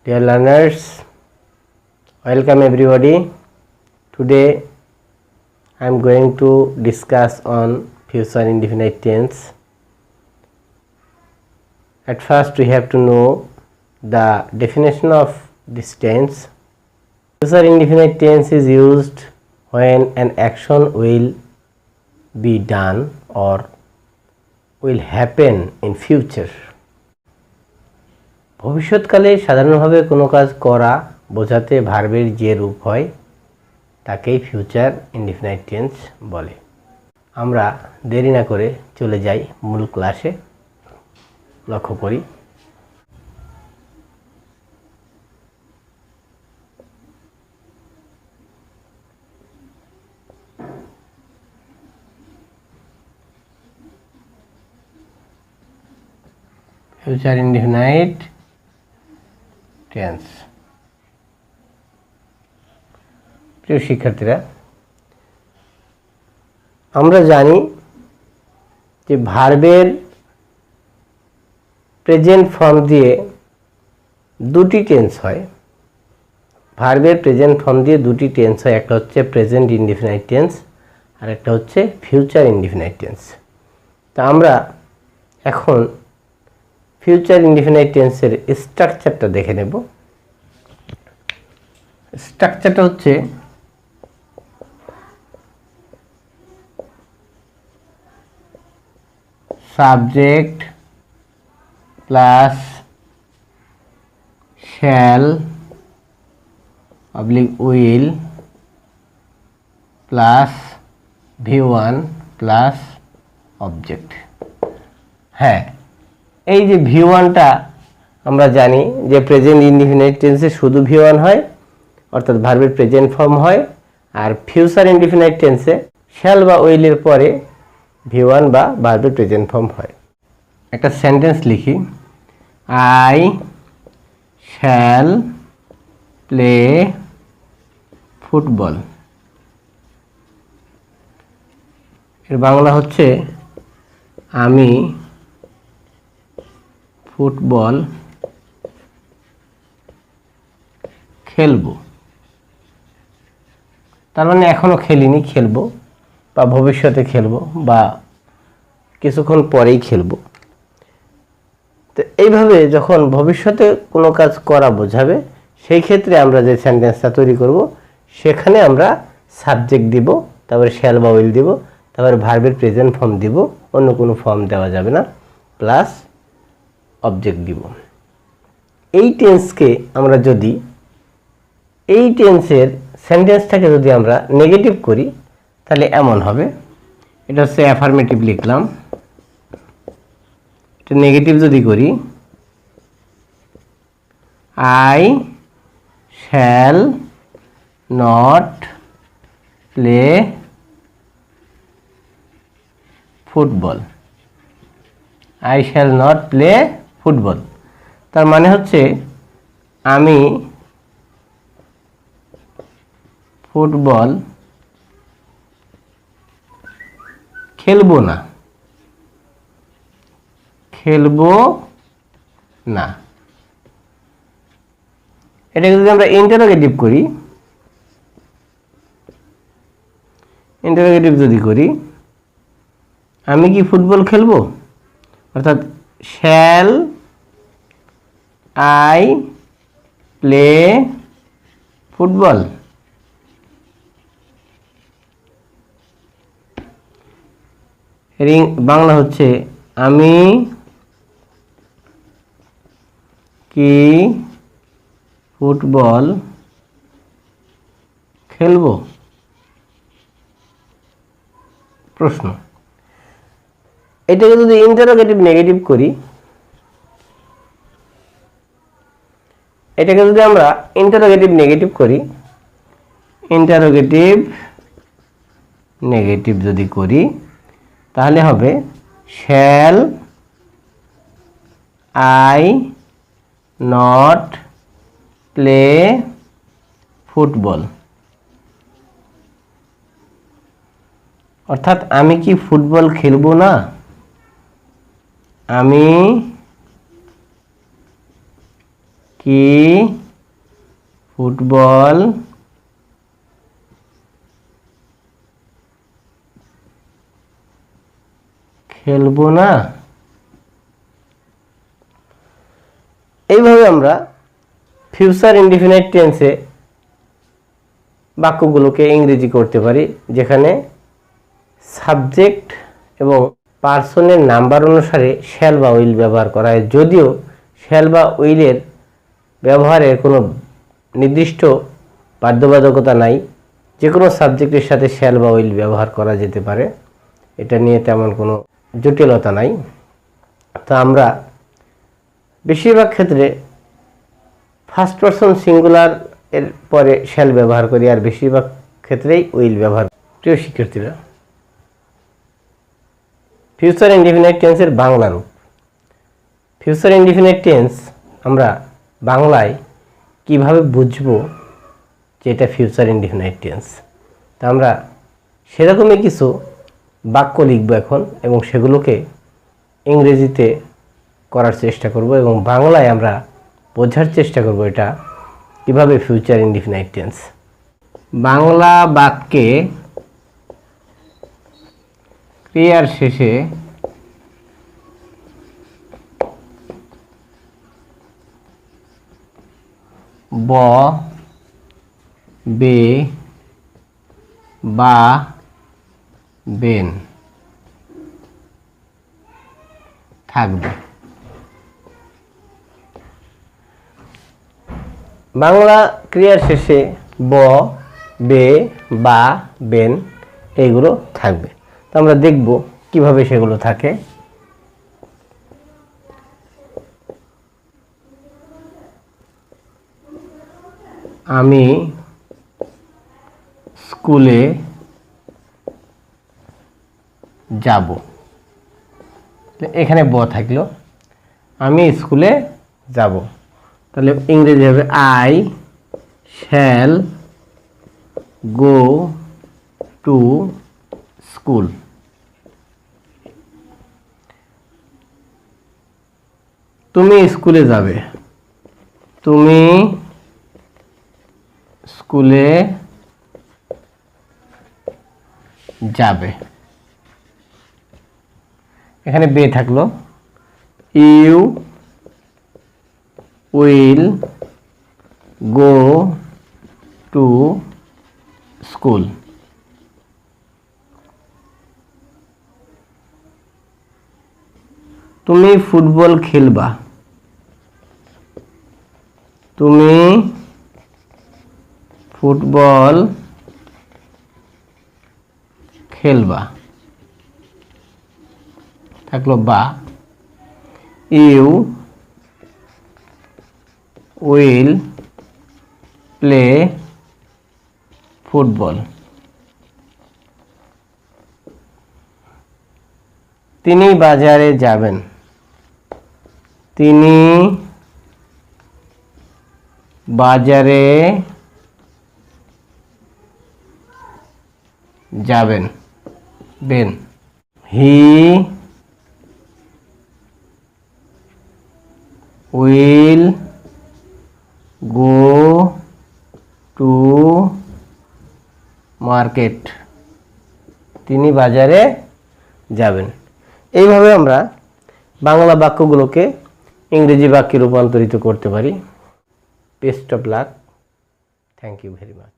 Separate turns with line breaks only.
Dear learners, welcome everybody. Today I am going to discuss on future indefinite tense. At first we have to know the definition of this tense. Future indefinite tense is used when an action will be done or will happen in future. ভবিষ্যৎকালে সাধারণভাবে কোনো কাজ করা বোঝাতে ভার্বের যে রূপ হয় তাকেই ফিউচার ইনডিফিনাইট টেন্স বলে। আমরা দেরি না করে চলে যাই মূল ক্লাসে। লক্ষ্য করি ফিউচার ইনডিফিনাইট টেন্স। প্রিয় শিক্ষার্থীরা, আমরা জানি যে ভার্বের প্রেজেন্ট ফর্ম দিয়ে দুটি টেন্স হয়। ভার্বের প্রেজেন্ট ফর্ম দিয়ে দুটি টেন্স হয়, একটা হচ্ছে প্রেজেন্ট ইনডিফিনাইট টেন্স আর একটা হচ্ছে ফিউচার ইনডিফিনাইট টেন্স। তা আমরা এখন ফিউচার ইনডিফিনাইট টেন্সের স্ট্রাকচারটা দেখে নেব। স্ট্রাকচারটা হচ্ছে subject plus shall oblique will plus V1 plus object. হ্যাঁ, এই যে V1টা আমরা জানি যে প্রেজেন্ট ইনডিফিনাইট টেন্সে শুধু V1 হয়, অর্থাৎ ভার্বের প্রেজেন্ট ফর্ম হয়। আর ফিউচার ইনডিফিনাইট টেন্সে শ্যাল বা উইলের পরে V1 বা ভার্বের প্রেজেন্ট ফর্ম হয়। একটা সেন্টেন্স লিখি, আই শ্যাল প্লে ফুটবল। এর বাংলা হচ্ছে আমি ফুটবল খেলবো। তার মানে এখনো খেলিনি, খেলবো বা ভবিষ্যতে খেলবো বা কিছুক্ষণ পরেই খেলবো। তো এইভাবে যখন ভবিষ্যতে কোনো কাজ করা বোঝাবে সেই ক্ষেত্রে আমরা যে সেন্টেন্সটা তৈরি করব সেখানে আমরা সাবজেক্ট দিব, তারপরে শ্যাল বা উইল দিব, তারপরে ভার্বের প্রেজেন্ট ফর্ম দিব, অন্য কোনো ফর্ম দেওয়া যাবে না, প্লাস অবজেক্ট দিব। এই টেন্সকে আমরা যদি এই টেন্সের সেন্টেন্সটাকে যদি আমরা নেগেটিভ করি তাহলে এমন হবে, এটা হচ্ছে অ্যাফার্মেটিভ লিখলাম, এটা নেগেটিভ যদি করি I shall not play football. I shall not play football, তার মানে হচ্ছে আমি ফুটবল খেলবো না, খেলবো না। এটাকে যদি আমরা ইন্টারোগেটিভ করি, ইন্টারোগেটিভ যদি করি আমি কি ফুটবল খেলবো, অর্থাৎ shall I play football. Bangla হচ্ছে আমি কি ফুটবল খেলবো। প্রশ্ন, এটাকে যদি ইন্টারোগেটিভ নেগেটিভ করি, এটাকে যদি আমরা ইন্টারোগেটিভ নেগেটিভ করি, ইন্টারোগেটিভ নেগেটিভ যদি করি তাহলে হবে shall I not play football, অর্থাৎ আমি কি ফুটবল খেলবো না, আমি কি ফুটবল খেলবো না? এইভাবে আমরা ফিউচার ইনডিফিনাইট টেন্সে বাক্যগুলোকে ইংরেজি করতে পারি, যেখানে সাবজেক্ট এবং পার্সনের নাম্বার অনুসারে শ্যাল বা উইল ব্যবহার করা হয়। যদিও শ্যাল বা উইলের ব্যবহারের কোনো নির্দিষ্ট বাধ্যবাধকতা নাই, যে কোনো সাবজেক্টের সাথে শ্যাল বা উইল ব্যবহার করা যেতে পারে, এটা নিয়ে তেমন কোনো জটিলতা নাই। তো আমরা বেশিরভাগ ক্ষেত্রে ফার্স্ট পারসন সিঙ্গুলার এর পরে শ্যাল ব্যবহার করি, আর বেশিরভাগ ক্ষেত্রেই উইল ব্যবহার করি। প্রিয় শিক্ষার্থীরা, ফিউচার ইনডিফিনাইট টেন্সের বাংলা রূপ। ফিউচার ইনডিফিনাইট টেন্স আমরা বাংলায় কিভাবে বুঝবো যে এটা ফিউচার ইনডিফিনাইট টেন্স? তা আমরা সেরকমই কিছু বাক্য লিখব এখন, এবং সেগুলোকে ইংরেজিতে করার চেষ্টা করব, এবং বাংলায় আমরা বোঝার চেষ্টা করব এটা কিভাবে ফিউচার ইনডিফিনাইট টেন্স। বাংলা বাক্যে ক্রিয়ার শেষে ব, বে বা বেন থাকবে। বাংলা ক্রিয়ার শেষে ব, বে বা বেন এইগুলো থাকবে। তো আমরা দেখব কিভাবে সেগুলো থাকে। আমি স্কুলে যাব, এখানে ব থাকলো, আমি স্কুলে যাব, তাহলে ইংরেজি হবে I shall go to school. তুমি স্কুলে যাবে, তুমি স্কুলে যাবে, এখানে বে থাকলো, you will go to school. তুমি ফুটবল খেলবা, তুমি ফুটবল খেলবা থাকলো বা, ইউ উইল প্লে ফুটবল। তিনি বাজারে যাবেন, তিনি বাজারে যাবেন Ben. He will go to market, তিনি বাজারে যাবেন। এইভাবে আমরা বাংলা বাক্যগুলোকে ইংরেজি বাক্যে রূপান্তরিত করতে পারি। Best of luck, thank you very much.